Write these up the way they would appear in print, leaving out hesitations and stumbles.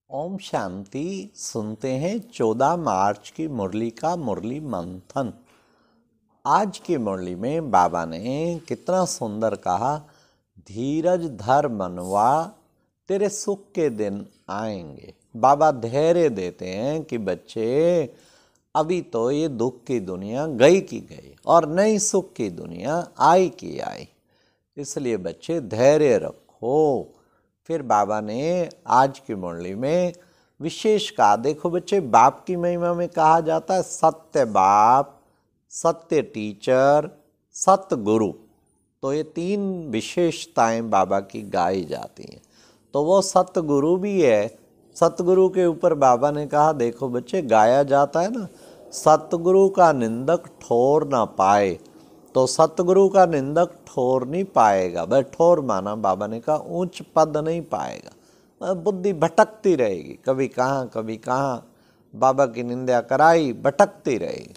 ओम शांति। सुनते हैं 14 मार्च की मुरली का मुरली मंथन। आज की मुरली में बाबा ने कितना सुंदर कहा, धीरज धर मनवा तेरे सुख के दिन आएंगे। बाबा धैर्य देते हैं कि बच्चे अभी तो ये दुख की दुनिया गई की गई और नई सुख की दुनिया आई की आई, इसलिए बच्चे धैर्य रखो। फिर बाबा ने आज की मुरली में विशेष कहा, देखो बच्चे, बाप की महिमा में कहा जाता है सत्य बाप, सत्य टीचर, सत्य गुरु। तो ये तीन विशेषताएं बाबा की गाई जाती हैं। तो वो सत्य गुरु भी है। सतगुरु के ऊपर बाबा ने कहा, देखो बच्चे, गाया जाता है ना, सतगुरु का निंदक ठोर ना पाए। तो सतगुरु का निंदक ठोर नहीं पाएगा। वह ठोर माना बाबा ने कहा ऊंच पद नहीं पाएगा, बुद्धि भटकती रहेगी, कभी कहाँ बाबा की निंदा कराई, भटकती रहेगी।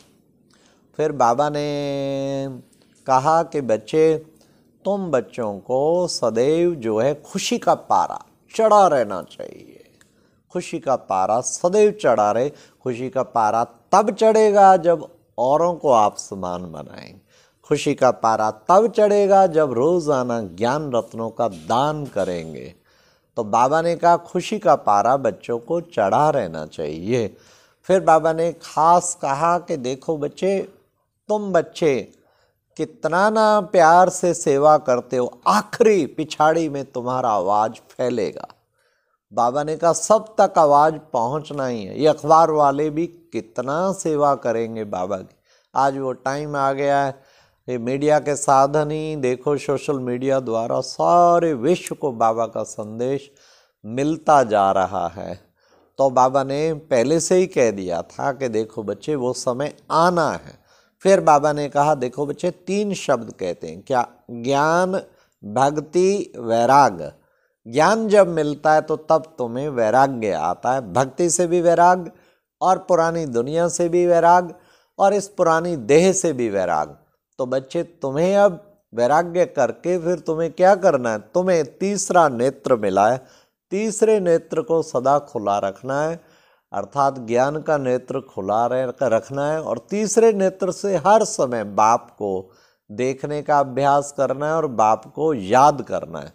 फिर बाबा ने कहा कि बच्चे, तुम बच्चों को सदैव जो है खुशी का पारा चढ़ा रहना चाहिए। खुशी का पारा सदैव चढ़ा रहे। खुशी का पारा तब चढ़ेगा जब औरों को आप समान बनाएंगे। खुशी का पारा तब चढ़ेगा जब रोजाना ज्ञान रत्नों का दान करेंगे। तो बाबा ने कहा खुशी का पारा बच्चों को चढ़ा रहना चाहिए। फिर बाबा ने खास कहा कि देखो बच्चे, तुम बच्चे कितना ना प्यार से सेवा करते हो, आखिरी पिछाड़ी में तुम्हारा आवाज फैलेगा। बाबा ने कहा सब तक आवाज पहुंचना ही है। ये अखबार वाले भी कितना सेवा करेंगे बाबा की। आज वो टाइम आ गया है, ये मीडिया के साधन ही देखो, सोशल मीडिया द्वारा सारे विश्व को बाबा का संदेश मिलता जा रहा है। तो बाबा ने पहले से ही कह दिया था कि देखो बच्चे, वो समय आना है। फिर बाबा ने कहा देखो बच्चे, तीन शब्द कहते हैं क्या, ज्ञान, भक्ति, वैराग। ज्ञान जब मिलता है तो तब तुम्हें वैराग्य आता है। भक्ति से भी वैराग, और पुरानी दुनिया से भी वैराग, और इस पुरानी देह से भी वैराग। तो बच्चे, तुम्हें अब वैराग्य करके फिर तुम्हें क्या करना है, तुम्हें तीसरा नेत्र मिला है, तीसरे नेत्र को सदा खुला रखना है, अर्थात ज्ञान का नेत्र खुला रखना है। और तीसरे नेत्र से हर समय बाप को देखने का अभ्यास करना है और बाप को याद करना है।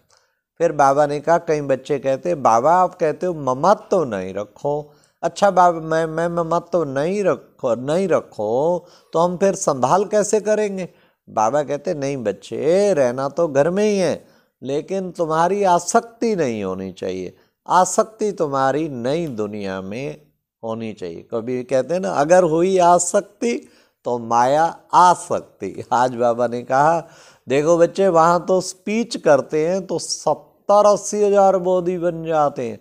फिर बाबा ने कहा, कई बच्चे कहते हैं बाबा आप कहते हो ममत्व तो नहीं रखो। अच्छा बाबा, मैं ममत्व तो नहीं रखो तो हम फिर संभाल कैसे करेंगे। बाबा कहते नहीं बच्चे, रहना तो घर में ही है, लेकिन तुम्हारी आसक्ति नहीं होनी चाहिए। आसक्ति तुम्हारी नई दुनिया में होनी चाहिए। कभी कहते हैं ना, अगर हुई आसक्ति तो माया आसक्ति। आज बाबा ने कहा देखो बच्चे, वहाँ तो स्पीच करते हैं तो 70-80 हजार बोधी बन जाते हैं,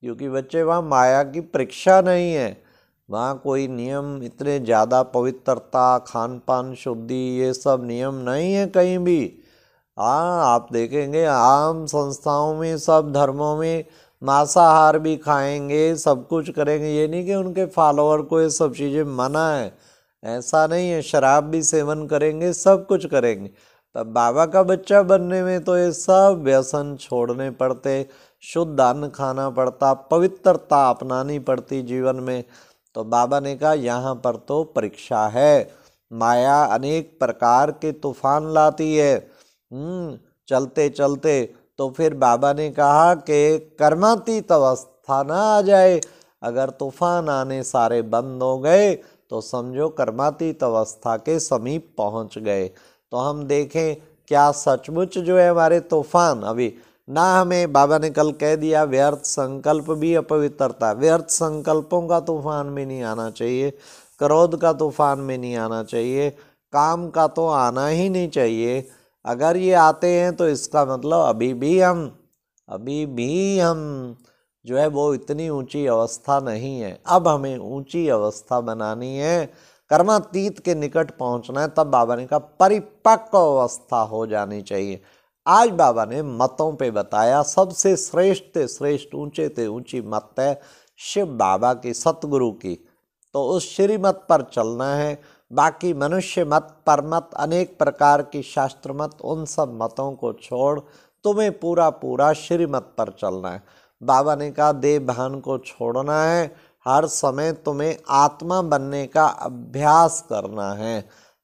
क्योंकि बच्चे वहाँ माया की परीक्षा नहीं है। वहाँ कोई नियम इतने ज़्यादा, पवित्रता, खान पान शुद्धि, ये सब नियम नहीं है कहीं भी। हाँ, आप देखेंगे आम संस्थाओं में, सब धर्मों में मांसाहार भी खाएंगे, सब कुछ करेंगे। ये नहीं कि उनके फॉलोअर को ये सब चीज़ें मना है, ऐसा नहीं है। शराब भी सेवन करेंगे, सब कुछ करेंगे। तब बाबा का बच्चा बनने में तो ये सब व्यसन छोड़ने पड़ते, शुद्ध अन्न खाना पड़ता, पवित्रता अपनानी पड़ती जीवन में। तो बाबा ने कहा यहाँ पर तो परीक्षा है। माया अनेक प्रकार के तूफान लाती है, चलते चलते। तो फिर बाबा ने कहा कि कर्मातीत अवस्था ना आ जाए। अगर तूफान आने सारे बंद हो गए तो समझो कर्मातीत अवस्था के समीप पहुंच गए। तो हम देखें क्या सचमुच जो है हमारे तूफान अभी ना, हमें बाबा ने कल कह दिया व्यर्थ संकल्प भी अपवित्रता। व्यर्थ संकल्पों का तूफान भी नहीं आना चाहिए, क्रोध का तूफान भी नहीं आना चाहिए, काम का तो आना ही नहीं चाहिए। अगर ये आते हैं तो इसका मतलब अभी भी हम जो है वो इतनी ऊंची अवस्था नहीं है। अब हमें ऊंची अवस्था बनानी है, कर्मातीत के निकट पहुंचना है। तब बाबा ने कहा परिपक्व अवस्था हो जानी चाहिए। आज बाबा ने मतों पे बताया, सबसे श्रेष्ठ श्रेष्ठ, ऊंचे ते ऊंची मत है शिव बाबा की, सतगुरु की। तो उस श्रीमत पर चलना है। बाकी मनुष्य मत, परमत, अनेक प्रकार की शास्त्र मत, उन सब मतों को छोड़ तुम्हें पूरा श्रीमत पर चलना है। बाबा ने कहा देह भान को छोड़ना है, हर समय तुम्हें आत्मा बनने का अभ्यास करना है।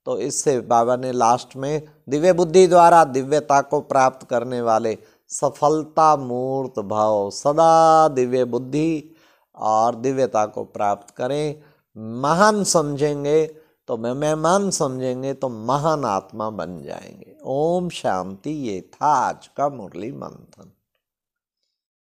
तो इससे बाबा ने लास्ट में दिव्य बुद्धि द्वारा दिव्यता को प्राप्त करने वाले सफलता मूर्त भाव सदा दिव्य बुद्धि और दिव्यता को प्राप्त करें। महान समझेंगे तो मेहमान समझेंगे तो महान आत्मा बन जाएंगे। ओम शांति। ये था आज का मुरली मंथन।